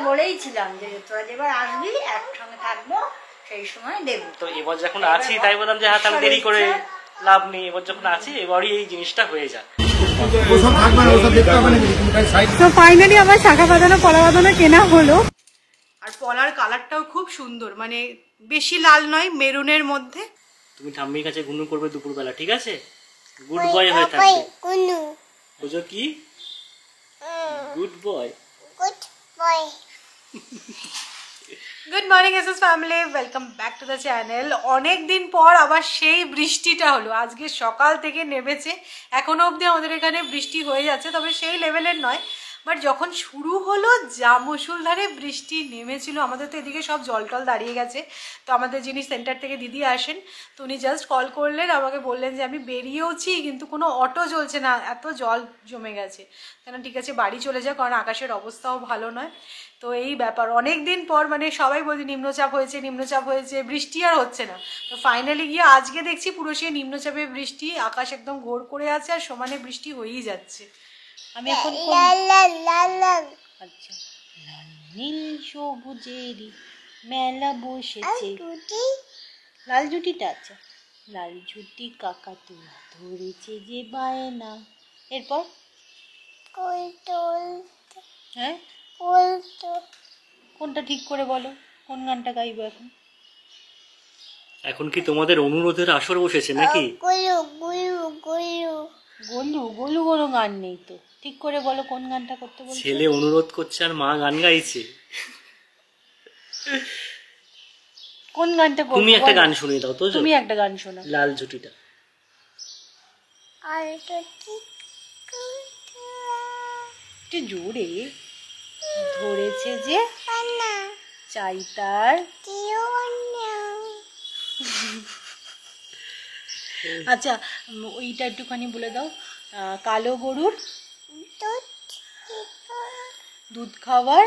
বলেইছিলাম যে তোরা যেবার আসবি একসঙ্গে থাকবো সেই সময় দেবো। তো এবার যখন আছি তাই বললাম যে হ্যাঁ তাহলে দেরি করে লাভ নেই, এবার যখন আছি এবারই এই জিনিসটা হয়ে যায়। তো ফাইনালি আমার শাখা বাঁধানো পলা বাঁধানো কেনা হলো। আর পলার কালারটাও খুব সুন্দর, মানে বেশি লাল নয়, মেরুনের মধ্যে। তুমি ঠাম্মির কাছে গুনু করবে দুপুরবেলা, ঠিক আছে? গুড বয় হয়ে থাকবে। বুঝো কি? Good boy. Good morning SS family, welcome back to the channel. অনেক দিন পর আবার সেই বৃষ্টিটা হলো। আজকে সকাল থেকে নেমেছে, এখনো অবধি আমাদের এখানে বৃষ্টি হয়ে যাচ্ছে, তবে সেই লেভেলের নয়। বাট যখন শুরু হলো যা মুষলধারে বৃষ্টি নেমেছিল, আমাদের তো এদিকে সব জল টল দাঁড়িয়ে গেছে। তো আমাদের যিনি সেন্টার থেকে দিদি আসেন, তো উনি জাস্ট কল করলেন, আমাকে বললেন যে আমি বেরিয়েওছি কিন্তু কোনো অটো চলছে না, এত জল জমে গেছে। কেন ঠিক আছে বাড়ি চলে যাও, কারণ আকাশের অবস্থাও ভালো নয়। তো এই ব্যাপার, অনেক দিন পর মানে সবাই বলছে নিম্নচাপ হয়েছে, বৃষ্টি আর হচ্ছে না। তো ফাইনালি গিয়ে আজকে দেখছি পুরো সেই নিম্নচাপে বৃষ্টি, আকাশ একদম ঘোর করে আছে আর সমানে বৃষ্টি হয়েই যাচ্ছে। আমি এখন আচ্ছা লাল নীল সবুজেরই মেলা বসেছে, লাল জুটিটা, আচ্ছা লাল জুটি কাকাতুয়া ধরেছে যে বায়না। এরপর হ্যাঁ কোনটা ঠিক করে বলো, কোন গানটা গাইবো এখন? এখন কি তোমাদের অনুরোধের আসর বসেছে নাকি? গোলু গোলু কোনো গান নেই তো, ঠিক করে বলো কোন গানটা করতে বলছো? ছেলে অনুরোধ করছে আর মা গান গাইছে। কোন গানটা করব? তুমি একটা গান শুনিয়ে দাও তো। তুমি একটা গান শোনাও। লাল জুটিটা। একটু জোরে ধরেছে যে চাই তার। আচ্ছা ওইটা একটুখানি বলে দাও। কালো গরুর দুধ খাবার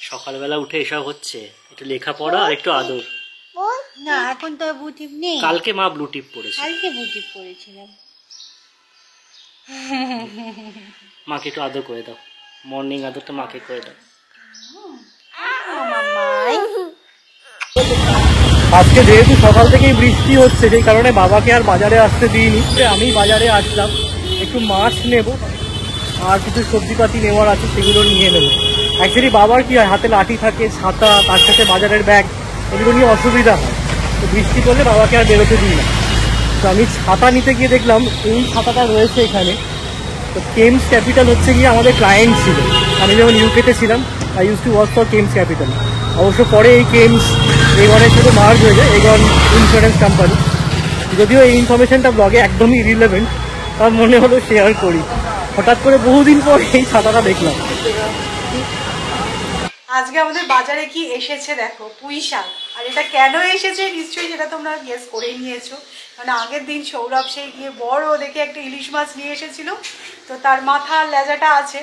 সকালবেলা উঠে এসব হচ্ছে, একটু লেখাপড়া আর একটু আদর। না এখন তো ব্লু টিপ নেই। কালকে মা ব্লু টিপ পড়েছে। কালকে ব্লু টিপ পড়েছিলাম। মাকে একটু আদর করে দাও, মর্নিং আদরটা মাকে করে দাও। আজকে যেহেতু সকাল থেকেই বৃষ্টি হচ্ছে, সেই কারণে বাবাকে আর বাজারে আসতে দিইনি। আমি বাজারে আসলাম, একটু মাছ নেব আর কিছু সবজিপাতি নেওয়ার আছে, সেগুলো নিয়ে নেবো। অ্যাকচুয়ালি বাবার কি হয়, হাতে লাঠি থাকে, ছাতা, তার সাথে বাজারের ব্যাগ, এগুলো নিয়ে অসুবিধা হয়। তো বৃষ্টি করলে বাবাকে আর বেরোতে দিই না। তো আমি ছাতা নিতে গিয়ে দেখলাম এই ছাতাটা রয়েছে এখানে। তো কেমস ক্যাপিটাল হচ্ছে গিয়ে আমাদের ক্লায়েন্ট ছিল। আমি যখন ইউকেতে ছিলাম, I use to work for কেমস capital. অবশ্য পরে এই কেমস এগনের সাথে মার্জ হয়ে যায়, এগন ইন্স্যুরেন্স কোম্পানি। যদিও এই ইনফরমেশনটা ব্লগে একদমই ইরিলেভেন্ট, তার মনে হলো শেয়ার করি। হঠাৎ করে বহুদিন পর এই ছাতাটা দেখলাম। আজকে আমাদের বাজারে কি এসেছে দেখো, পুঁই শাক। আর এটা কেন এসেছে নিশ্চয়ই সেটা তোমরা গেস করেই নিয়েছো, কারণ আগের দিন সৌরভ সেই গিয়ে বড় দেখে একটা ইলিশ মাছ নিয়ে এসেছিল। তো তার মাথা আর লেজাটা আছে,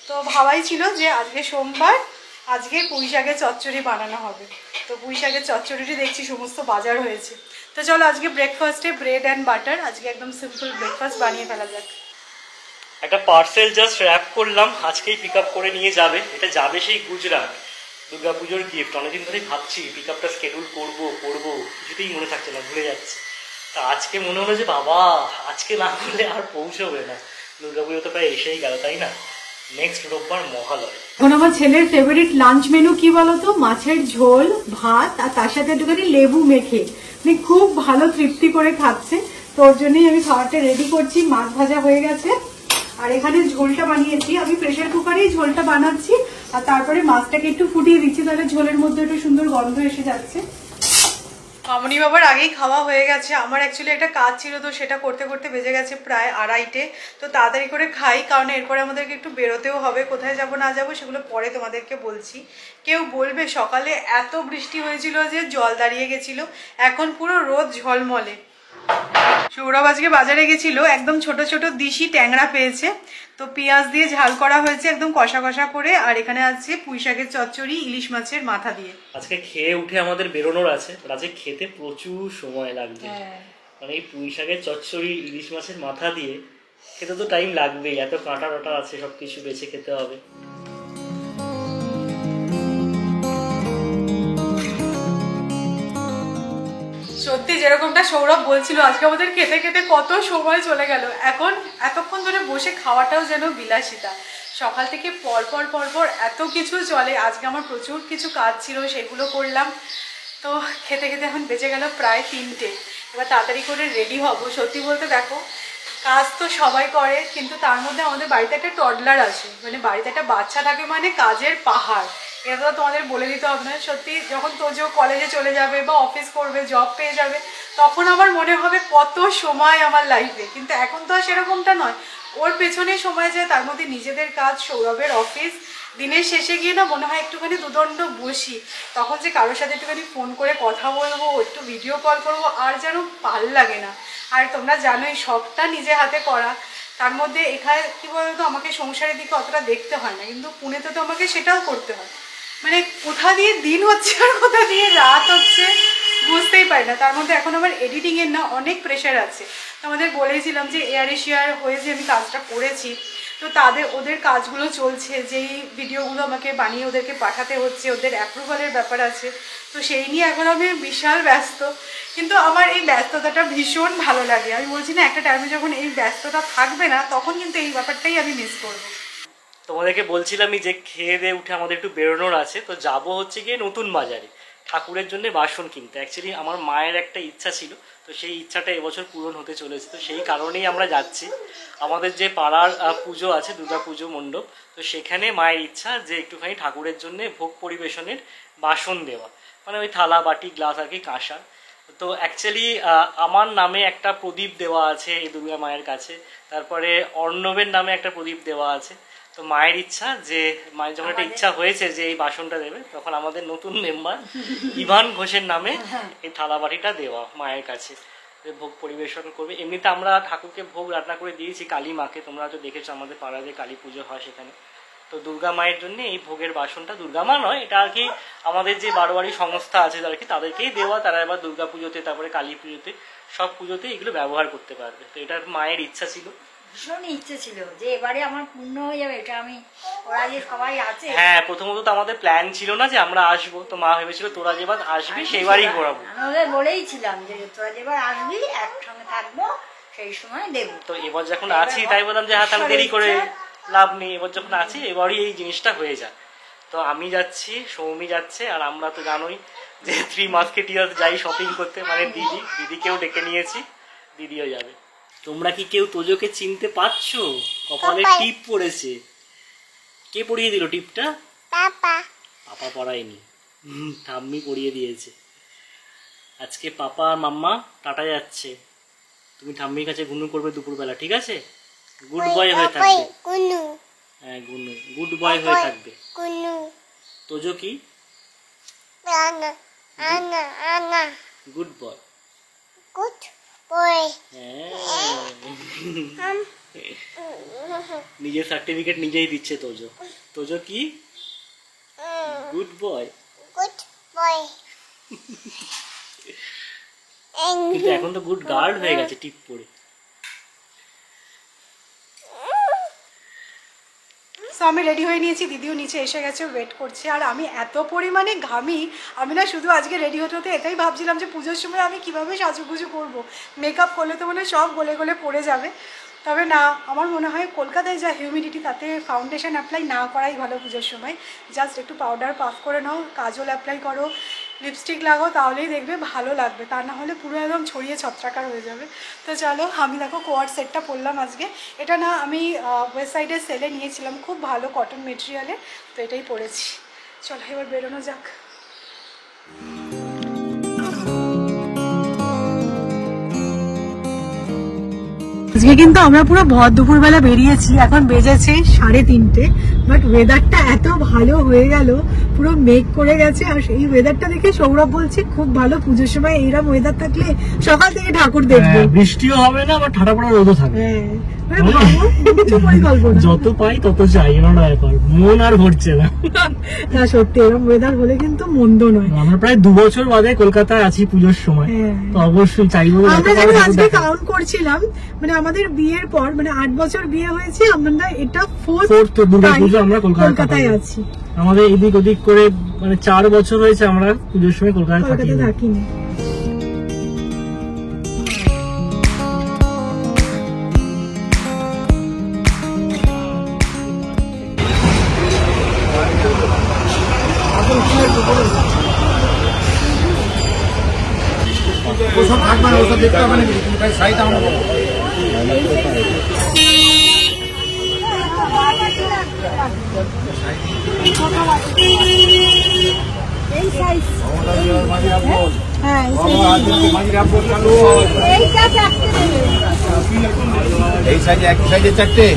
তো ভাবাই ছিল যে আজকে সোমবার, আজকে পুঁই শাকের চচ্চড়ি বানানো হবে। তো পুঁই শাকের চচ্চড়িটি দেখছি সমস্ত বাজার হয়েছে। তো চলো আজকে ব্রেকফাস্টে ব্রেড অ্যান্ড বাটার, আজকে একদম সিম্পল ব্রেকফাস্ট বানিয়ে ফেলা যাক। একটা পার্সেল জাস্ট র্যাপ করলাম, আজকেই পিক আপ করে নিয়ে যাবে। এটা যাবে সেই গুজরাট, দুর্গাপুজোর গিফট। অনেকদিন ধরেই ভাবছি পিক আপটা শিডিউল করবো, কিছুতেই মনে থাকছে না, ভুলে যাচ্ছে। তা আজকে মনে হলো যে বাবা আজকে না করলে আর পৌঁছবে না। দুর্গাপুজো তো প্রায় এসেই গেল, তাই না? নেক্সট রোববার মহালয়। এখন আমার ছেলের ফেভারিট লাঞ্চ মেনু কি বলতো, মাছের ঝোল, ভাত আর তার সাথে একটুখানি লেবু মেখে, মানে খুব ভালো তৃপ্তি করে খাচ্ছে। তো ওর জন্যই আমি খাবারটা রেডি করছি। মাছ ভাজা হয়ে গেছে আর এখানে ঝোলটা বানিয়েছি। আমি প্রেশার কুকারেই ঝোলটা বানাচ্ছি আর তারপরে মাছটাকে একটু ফুটিয়ে দিচ্ছি, তাহলে ঝোলের মধ্যে একটু সুন্দর গন্ধ এসে যাচ্ছে। মামনি বাবার আগেই খাওয়া হয়ে গেছে। আমার অ্যাকচুয়ালি একটা কাজ ছিল, তো সেটা করতে করতে বেজে গেছে প্রায় 2:30। তো তাড়াতাড়ি করে খাই, কারণ এরপরে আমাদেরকে একটু বেরোতেও হবে। কোথায় যাব না যাব সেগুলো পরে তোমাদেরকে বলছি। কেউ বলবে সকালে এত বৃষ্টি হয়েছিল যে জল দাঁড়িয়ে গেছিল, এখন পুরো রোদ ঝলমলে। সৌরভ আজকে বাজারে গেছিল, একদম ছোট ছোট দিশি ট্যাংরা পেয়েছে, তো পেঁয়াজ দিয়ে ঝাল করা হয়েছে একদম কষা কষা করে। আর এখানে আছে পুঁই শাকের চচ্চড়ি ইলিশ মাছের মাথা দিয়ে। আজকে খেয়ে উঠে আমাদের বেরোনোর আছে, আজকে খেতে প্রচুর সময় লাগবে। মানে এই পুঁই শাকের চচ্চড়ি ইলিশ মাছের মাথা দিয়ে খেতে তো টাইম লাগবেই, এত কাঁটা টাটা আছে, সবকিছু বেছে খেতে হবে। সত্যি যেরকমটা সৌরভ বলছিল, আজকে আমাদের খেতে খেতে কত সময় চলে গেল। এখন এতক্ষণ ধরে বসে খাওয়াটাও যেন বিলাসিতা। সকাল থেকে পরপর এত কিছু চলে। আজকে আমার প্রচুর কিছু কাজ ছিল, সেগুলো করলাম। তো খেতে খেতে এখন বেজে গেল প্রায় 3টে। এবার তাড়াতাড়ি করে রেডি হব। সত্যি বলতে দেখো, কাজ তো সবাই করে, কিন্তু তার মধ্যে আমাদের বাড়িতে একটা টডলার আছে, মানে বাড়িতে একটা বাচ্চা থাকে মানে কাজের পাহাড়। এটা তো তোমাদের বলে দিতে হবে না। সত্যি যখন তোজো কলেজে চলে যাবে বা অফিস করবে, জব পেয়ে যাবে, তখন আমার মনে হবে কত সময় আমার লাইফে। কিন্তু এখন তো আর সেরকমটা নয়, ওর পেছনে সময় যায়, তার মধ্যে নিজেদের কাজ, সৌরভের অফিস। দিনের শেষে গিয়ে না মনে হয় একটুখানি দুদণ্ড বসি, তখন যে কারোর সাথে একটুখানি ফোন করে কথা বলবো, একটু ভিডিও কল করবো, আর যেন ভাল লাগে না। আর তোমরা জানোই সবটা নিজে হাতে করা, তার মধ্যে এখানে কী বলতো, আমাকে সংসারের দিকে অতটা দেখতে হয় না, কিন্তু পুনেতে তো আমাকে সেটাও করতে হয়। মানে কোথা দিয়ে দিন হচ্ছে আর কোথা দিয়ে রাত হচ্ছে বুঝতেই পারি না। তার মধ্যে এখন আমার এডিটিংয়ের না অনেক প্রেশার আছে। তোমাদের বলেছিলাম যে এয়ার এশিয়ার হয়ে যে আমি কাজটা করেছি, তো ওদের কাজগুলো চলছে, যেই ভিডিওগুলো আমাকে বানিয়ে ওদেরকে পাঠাতে হচ্ছে, ওদের অ্যাপ্রুভালের ব্যাপার আছে। তো সেই নিয়ে এখন আমি বিশাল ব্যস্ত, কিন্তু আমার এই ব্যস্ততাটা ভীষণ ভালো লাগে। আমি বলছি না, একটা টাইমে যখন এই ব্যস্ততা থাকবে না, তখন কিন্তু এই ব্যাপারটাই আমি মিস করবো। তোমাদেরকে বলছিলামই যে খেয়ে দিয়ে উঠে আমাদের একটু বেরোনোর আছে, তো যাব হচ্ছে গিয়ে নতুন বাজারে ঠাকুরের জন্য বাসন কিনতে। অ্যাকচুয়ালি আমার মায়ের একটা ইচ্ছা ছিল, তো সেই ইচ্ছাটা এবছর পূরণ হতে চলেছে, তো সেই কারণেই আমরা যাচ্ছি। আমাদের যে পাড়ার পুজো আছে, দুর্গা পুজো মণ্ডপ, তো সেখানে মায়ের ইচ্ছা যে একটুখানি ঠাকুরের জন্য ভোগ পরিবেশনের বাসন দেওয়া, মানে ওই থালা বাটি গ্লাস আর কি, কাঁসা। তো অ্যাকচুয়ালি আমার নামে একটা প্রদীপ দেওয়া আছে এই দুর্গা মায়ের কাছে, তারপরে অর্ণবের নামে একটা প্রদীপ দেওয়া আছে। তো মায়ের ইচ্ছা, যে মায়ের যখন একটা ইচ্ছা হয়েছে যে এই বাসনটা দেবে, তখন আমাদের নতুন মেম্বার ইভান ঘোষের নামে এই থালা বাটিটা দেওয়া মায়ের কাছে, ভোগ পরিবেশন করবে। এমনিতে আমরা ঠাকুরকে ভোগ রান্না করে দিয়েছি কালী মাকে, তোমরা তো দেখেছো আমাদের পাড়ায় যে কালী পুজো হয় সেখানে। তো দুর্গা মায়ের জন্য এই ভোগের বাসনটা, দুর্গা মা নয় এটা আর কি, আমাদের যে বারোয়ারি সংস্থা আছে আর কি, তাদেরকেই দেওয়া। তারা এবার দুর্গা পুজোতে, তারপরে কালী পুজোতে, সব পুজোতে এগুলো ব্যবহার করতে পারবে। তো এটা মায়ের ইচ্ছা ছিল, ভীষণ ইচ্ছে ছিল যে এবারে আমার পূর্ণ হয়ে যাবে। এটা আমি, ওরা যে সবাই আছে, হ্যাঁ প্রথমত তো আমাদের প্ল্যান ছিল না যে আমরা আসবো, তো মা ভেবেছিল তোরা যেবার আসবি সেইবারই ঘোরাবো। আমি ওদের বলেইছিলাম যে তোরা যেবার আসবি একসঙ্গে থাকবো, সেই সময় দেবো। তো এবার যখন আছি তাই বললাম যে হ্যাঁ তাহলে দেরি করে লাভ নেই, এবার যখন আছি এবারই এই জিনিসটা হয়ে যাক। তো আমি যাচ্ছি, সৌমি যাচ্ছে, আর আমরা তো জানোই যে 3 মাস্কেটিয়ার্স যাই শপিং করতে, মানে দিদিকেও ডেকে নিয়েছি, দিদিও যাবে। তোমরা কি কেউ তোজোকে চিনতে পারছো? কপালে টিপ পড়েছে। কে পরিয়ে দিল টিপটা? পাপা পড়ায়নি, ঠাম্মি পরিয়ে দিয়েছে। আজকে পাপা আর মাম্মা টাটা যাচ্ছে, তুমি ঠাম্মির কাছে গুনু করবে দুপুরবেলা, ঠিক আছে? গুড বয় হয়ে থাকবে। হ্যাঁ গুনু, গুড বয় হয়ে থাকবে। তোজো কি? Good boy. নিজের সার্টিফিকেট নিজেই দিচ্ছে তোজো। তোজো কি? Good boy. কিন্তু এখন তো গুড গার্ল হয়ে গেছে টিপ পরে। সো আমি রেডি হয়ে নিয়েছি, দিদিও নিচে এসে গেছে, ওয়েট করছে। আর আমি এত পরিমাণে ঘামি, আমি না শুধু আজকে রেডি হতে হতে এটাই ভাবছিলাম যে পুজোর সময় আমি কীভাবে সাজুগুজু করবো। মেকআপ করলে তো মানে সব গলে গলে পড়ে যাবে। তবে না, আমার মনে হয় কলকাতায় যা হিউমিডিটি, তাতে ফাউন্ডেশন অ্যাপ্লাই না করাই ভালো পুজোর সময়। জাস্ট একটু পাউডার পাফ করে নাও, কাজল অ্যাপ্লাই করো, লিপস্টিক লাগাও, তাহলেই দেখবে ভালো লাগবে। তা না হলে পুরো একদম ছড়িয়ে ছত্রাকার হয়ে যাবে। তো চলো, আমি দেখো কোয়ার্ড সেটটা পরলাম আজকে। এটা না আমি ওয়েবসাইটে সেলে নিয়েছিলাম, খুব ভালো কটন মেটেরিয়ালে, তো এটাই পরেছি। চলো এবার বেরোনো যাক। আজকে কিন্তু আমরা পুরো ভর দুপুরবেলা বেরিয়েছি, এখন বেজেছে 3:30। বাট ওয়েদারটা এত ভালো হয়ে গেল, পুরো মেঘ করে গেছে। আর এই ওয়েদারটা দেখে সৌরভ বলছে খুব ভালো, পুজোর সময় এইরকম ওয়েদার থাকলে সকাল থেকে ঠাকুর দেখবো, বৃষ্টিও হবে না বা ঠাডা পড়া রোদও থাকবে। যত পাই তত চাই, ব্যাপার মন আর ভরছে না। না সত্যি এরকম ওয়েদার হলে কিন্তু মন্দ নয়। আমরা প্রায় 2 বছর বাদে কলকাতায় আছি পুজোর সময়, তো অবশ্যই চাইবো। আমরা যখন আজকে কাউন্ট করছিলাম, মানে আমাদের বিয়ের পর, মানে 8 বছর বিয়ে হয়েছে, আমরা এটা ফোর্থ দুর্গাপুজো আমরা কলকাতায় আছি। আমাদের এদিক ওদিক করে মানে 4 বছর হয়েছে আমরা পুজোর সময় কলকাতায় থাকিনি। ওসব থাকবে না, ওসব দেখতে হবে না, সাইড আমরা এই সাইডে এক সাইডে 4টে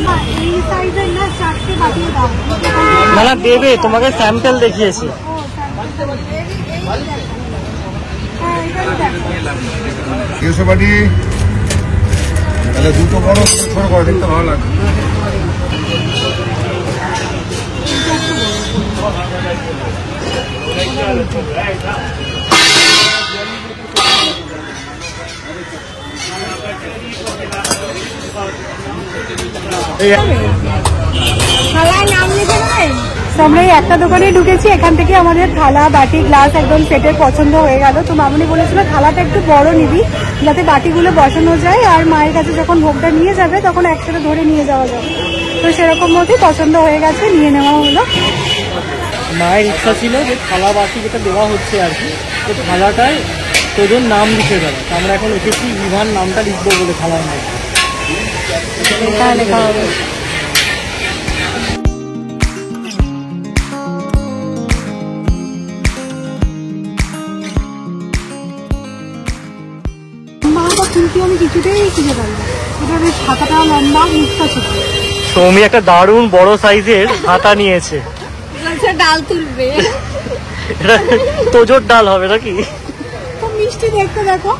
না দেবে, তোমাকে স্যাম্পল দেখিয়েছি। বাড়ি তাহলে দুটো বড় ছোট করে দেখতে ভালো লাগে। আমরা এই একটা দোকানে ঢুকেছি, এখান থেকে আমাদের থালা বাটি গ্লাস একদম সেটের পছন্দ হয়ে গেল। তো মামনি বলেছিল থালাটা একটু বড় নিবি, যাতে বাটিগুলো বসানো যায়, আর মায়ের কাছে যখন ভোগটা নিয়ে যাবে তখন একসাথে ধরে নিয়ে যাওয়া যাবে। তো সেরকম মতোই পছন্দ হয়ে গেছে, নিয়ে নেওয়া হলো। মায়ের ইচ্ছা ছিল যে থালা বাটি যেটা দেওয়া হচ্ছে আর কি, তো থালাটায় তোদের নাম লিখে দেওয়া। আমরা এখন এসেছি বিভার নামটা লিখবো বলে থালার মধ্যে লেখা হবে। কিন্তু আমি কিছুতেই খুঁজে পারি না, এটা বেশ হাতাটা লম্বা, মুখটা ছোট। সৌমি একটা দারুণ বড় সাইজের হাতা নিয়েছে, ডাল তুলবে। এটা তোজোর ডাল হবে নাকি? খুব মিষ্টি দেখতে, দেখো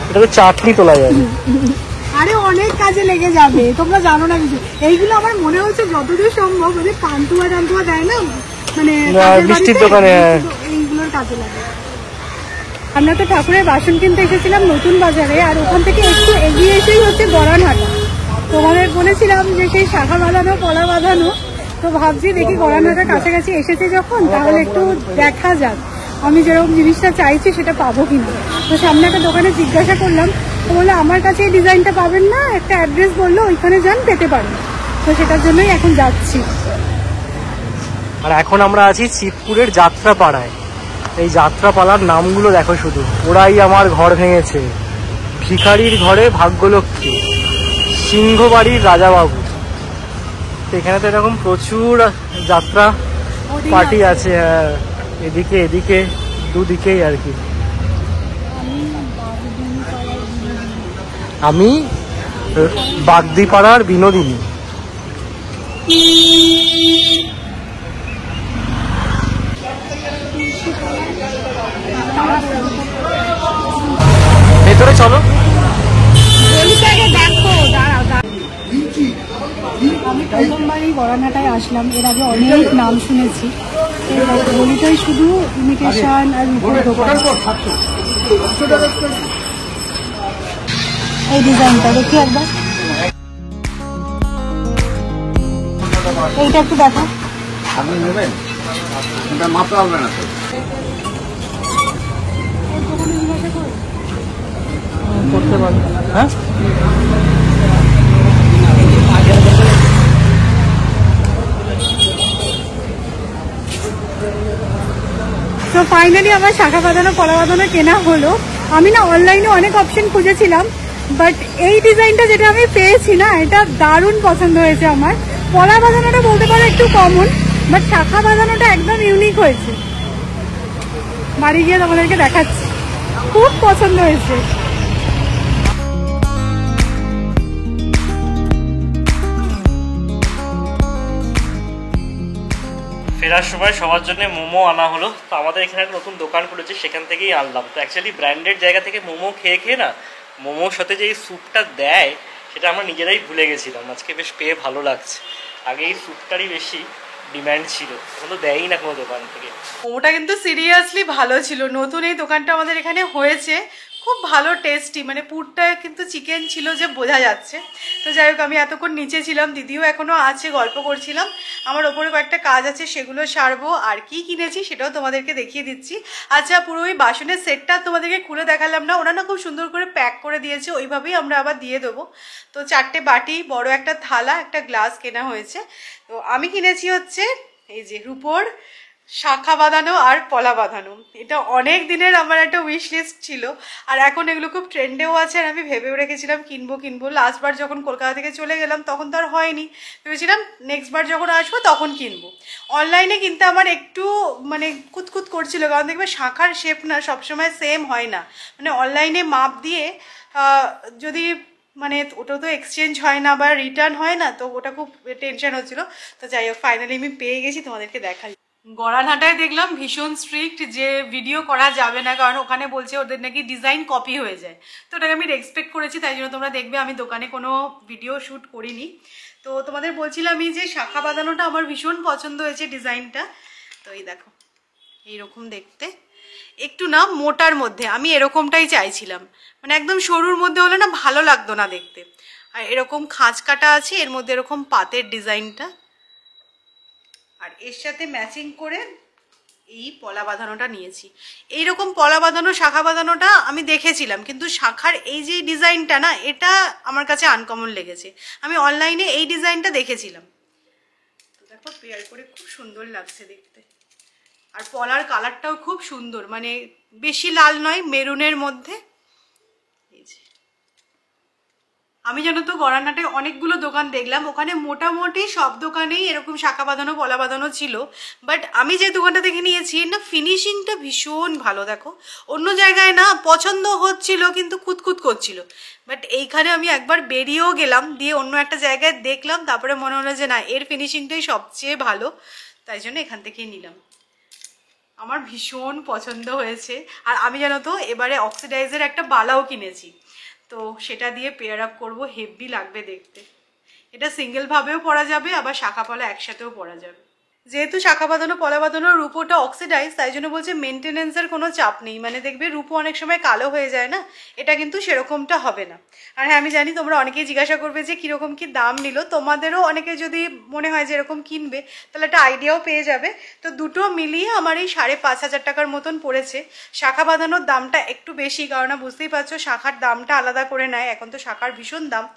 এটা তো চাটনি তোলা যাবে। আরে অনেক কাজে লেগে যাবে, তোমরা জানো না কিছু। এইগুলো আমার মনে হচ্ছে যতদূর সম্ভব ওদের পান্তুয়া টান্তুয়া দেয় না, মানে মিষ্টির দোকানে, এইগুলোর কাজে লাগে। আমরা তো ঠাকুরের বাসন কিনতে এসেছিলাম নতুন বাজারে, আর ওখান থেকে একটু এগিয়ে এসেই হচ্ছে গড়ানহাটা। তোমাদের বলেছিলাম যে সেই শাখা বাঁধানো কলা বাঁধানো, তো ভাবছি দেখি গড়ানহাটার কাছাকাছি এসেছে যখন, তাহলে একটু দেখা যাক আমি যেরকম জিনিসটা চাইছি সেটা পাবো কিনা। তো সামনে একটা দোকানে জিজ্ঞাসা করলাম, তো বললো আমার কাছে এই ডিজাইনটা পাবেন না, একটা অ্যাড্রেস বললো ওইখানে যান, পেতে পারেন। তো সেটার জন্যই এখন যাচ্ছি। আর এখন আমরা আছি শিবপুরের যাত্রা পাড়ায়। এই যাত্রা পালার নামগুলো দেখো শুধু, ওরাই আমার ঘর ভেঙেছে, ভিখারির ঘরে ভাগ্যলক্ষ্মী, সিংহবাড়ির রাজাবাবু। এখানে তো এরকম প্রচুর যাত্রা পার্টি আছে, এদিকে এদিকে দুদিকেই আর কি। আমি বাগদিপাড়ার বিনোদিনী। ভেতরে চলো। আমি প্রথমবার এই গড়ানহাটায় আসলাম, এর আগে অনেক নাম শুনেছি। গলিটাই শুধু ইমিটেশন আর রূপোর দোকান। এই ডিজাইনটা দেখি একবার, এইটা একটু দেখো। আপনি নেবেন, মাপতে পারবে না করতে পারবে। হ্যাঁ তো ফাইনালি আমার শাখা বাঁধানো কলা বাঁধানো কেনা হলো। আমি না অনলাইনে অনেক অপশন খুঁজেছিলাম, বাট এই ডিজাইনটা যেটা আমি পেয়েছি না, এটা দারুণ পছন্দ হয়েছে আমার। কলা বাঁধানোটা বলতে পারো একটু কমন, বাট শাখা বাঁধানোটা একদম ইউনিক হয়েছে। বাড়ি গিয়ে তোমাদেরকে দেখাচ্ছি, খুব পছন্দ হয়েছে। ফেরার সময় সবার জন্য মোমো আনা হলো। তো আমাদের এখানে একটা নতুন দোকান খুলেছে, সেখান থেকেই আনলাম। তো অ্যাকচুয়ালি ব্র্যান্ডেড জায়গা থেকে মোমো খেয়ে খেয়ে না, মোমোর সাথে যে এই স্যুপটা দেয় সেটা আমরা নিজেরাই ভুলে গেছিলাম। আজকে বেশ পেয়ে ভালো লাগছে। আগে এই স্যুপটারই বেশি ডিম্যান্ড ছিল, এখন তো দেয়ই না কোনো দোকান থেকে। মোমোটা কিন্তু সিরিয়াসলি ভালো ছিল। নতুন এই দোকানটা আমাদের এখানে হয়েছে, খুব ভালো টেস্টি, মানে পুরটা কিন্তু চিকেন ছিল যে বোঝা যাচ্ছে। তো যাই হোক, আমি এতক্ষণ নিচে ছিলাম, দিদিও এখনও আছে, গল্প করছিলাম। আমার ওপরে কয়েকটা কাজ আছে, সেগুলো সারবো। আর কি কিনেছি সেটাও তোমাদেরকে দেখিয়ে দিচ্ছি। আচ্ছা, পুরো ওই বাসনের সেটটা তোমাদেরকে খুলে দেখালাম না, ওরা না খুব সুন্দর করে প্যাক করে দিয়েছে, ওইভাবেই আমরা আবার দিয়ে দেবো। তো 4টে বাটি, বড় একটা থালা, একটা গ্লাস কেনা হয়েছে। তো আমি কিনেছি হচ্ছে এই যে রূপোর শাখা বাঁধানো আর পলা বাঁধানো। এটা অনেক দিনের আমার একটা উইশ লিস্ট ছিল, আর এখন এগুলো খুব ট্রেন্ডেও আছে। আর আমি ভেবেও রেখেছিলাম কিনবো। লাস্টবার যখন কলকাতা থেকে চলে গেলাম তখন তো আর হয়নি, ভেবেছিলাম নেক্সটবার যখন আসবো তখন কিনবো। অনলাইনে কিনতে আমার একটু মানে কুতকুত করছিল, কারণ দেখবে শাখার শেপ না সবসময় সেম হয় না। মানে অনলাইনে মাপ দিয়ে যদি মানে ওটা তো এক্সচেঞ্জ হয় না বা রিটার্ন হয় না, তো ওটা খুব টেনশন হচ্ছিল। তো যাই হোক, ফাইনালি আমি পেয়ে গেছি, তোমাদেরকে দেখাই। গড়ানহাটায় দেখলাম ভীষণ স্ট্রিক্ট, যে ভিডিও করা যাবে না, কারণ ওখানে বলছে ওদের নাকি ডিজাইন কপি হয়ে যায়। তো ওটাকে আমি রেসপেক্ট করেছি, তাই জন্য তোমরা দেখবে আমি দোকানে কোনো ভিডিও শ্যুট করিনি। তো তোমাদের বলছিলাম এই যে শাখা বাঁধানোটা আমার ভীষণ পছন্দ হয়েছে ডিজাইনটা। তো এই দেখো, এইরকম দেখতে, একটু না মোটার মধ্যে, আমি এরকমটাই চাইছিলাম। মানে একদম সরুর মধ্যে হলে না ভালো লাগতো না দেখতে। আর এরকম খাঁজ কাটা আছে, এর মধ্যে এরকম পাতের ডিজাইনটা, আর এর সাথে ম্যাচিং করে এই পলা বাঁধানোটা নিয়েছি। এইরকম পলা বাঁধানো শাখা বাঁধানোটা আমি দেখেছিলাম, কিন্তু শাখার এই যে ডিজাইনটা না, এটা আমার কাছে আনকমন লেগেছে। আমি অনলাইনে এই ডিজাইনটা দেখেছিলাম। তো দেখো, পেয়ার করে খুব সুন্দর লাগছে দেখতে। আর পলার কালারটাও খুব সুন্দর, মানে বেশি লাল নয়, মেরুনের মধ্যে। এই যে আমি জানো তো গড়ানহাটে অনেকগুলো দোকান দেখলাম, ওখানে মোটামুটি সব দোকানেই এরকম শাখা বাঁধানো পলা বাঁধানো ছিল। বাট আমি যে দোকানটা থেকে নিয়েছি না, ফিনিশিংটা ভীষণ ভালো। দেখো, অন্য জায়গায় না পছন্দ হচ্ছিল কিন্তু খুঁতখুত করছিল, বাট এইখানে আমি একবার বেরিয়েও গেলাম, দিয়ে অন্য একটা জায়গায় দেখলাম, তারপরে মনে হলো যে না, এর ফিনিশিংটাই সবচেয়ে ভালো, তাই জন্য এখান থেকেই নিলাম। আমার ভীষণ পছন্দ হয়েছে। আর আমি জানো তো এবারে অক্সিডাইজের একটা বালাও কিনেছি, তো সেটা দিয়ে পেয়ার আপ করবো, হেভি লাগবে দেখতে। এটা সিঙ্গেল ভাবেও পরা যাবে, আবার শাখা পলা একসাথেও পরা যাবে। যেহেতু শাখা বাঁধানো পলা বাঁধানো রূপোটা অক্সিডাইজ, তাই জন্য বলছে মেনটেনেন্সের কোনো চাপ নেই। মানে দেখবে রূপো অনেক সময় কালো হয়ে যায় না, এটা কিন্তু সেরকমটা হবে না। আর হ্যাঁ, আমি জানি তোমরা অনেকেই জিজ্ঞাসা করবে যে কীরকম কি দাম নিল। তোমাদেরও অনেকে যদি মনে হয় যে এরকম কিনবে, তাহলে একটা আইডিয়াও পেয়ে যাবে। তো দুটো মিলিয়ে আমার এই 5,500 টাকার মতন পড়েছে। শাখা বাঁধানোর দামটা একটু বেশি, কারণ বুঝতেই পারছো শাখার দামটা আলাদা করে নেয়, এখন তো শাখার ভীষণ দাম।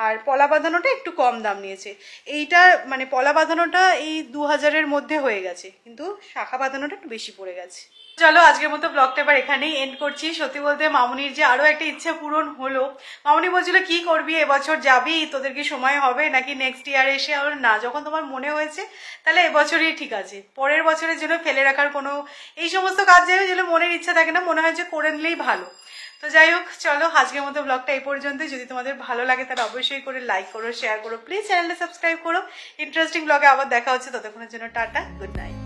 আর পলা বাঁধানোটা একটু কম দাম নিয়েছে। এইটা মানে পলা বাঁধানোটা এই 2000-এর মধ্যে হয়ে গেছে, কিন্তু শাখা বাঁধানোটা একটু বেশি পড়ে গেছে। চলো, আজকের মতো ব্লগটা এবার এখানেই এন্ড করছি। সত্যি বলতে মামুনির যে আরো একটা ইচ্ছা পূরণ হলো। মামুনি বলছিল কি করবি এবছর, যাবি, তোদের কি সময় হবে নাকি নেক্সট ইয়ার এসে? আর না, যখন তোমার মনে হয়েছে তাহলে এবছরই ঠিক আছে, পরের বছরের জন্য ফেলে রাখার কোনো এই সমস্ত কাজ যেগুলো মনের ইচ্ছা থাকে না, মনে হয় যে করে নিলেই ভালো। তো যাই হোক, চলো আজকের মতো ব্লগটা এই পর্যন্ত। যদি তোমাদের ভালো লাগে তাহলে অবশ্যই করে লাইক করো, শেয়ার করো, প্লিজ চ্যানেলটা সাবস্ক্রাইব করো। ইন্টারেস্টিং ব্লগে আবার দেখা হচ্ছে, ততক্ষণের জন্য টাটা, গুড নাইট।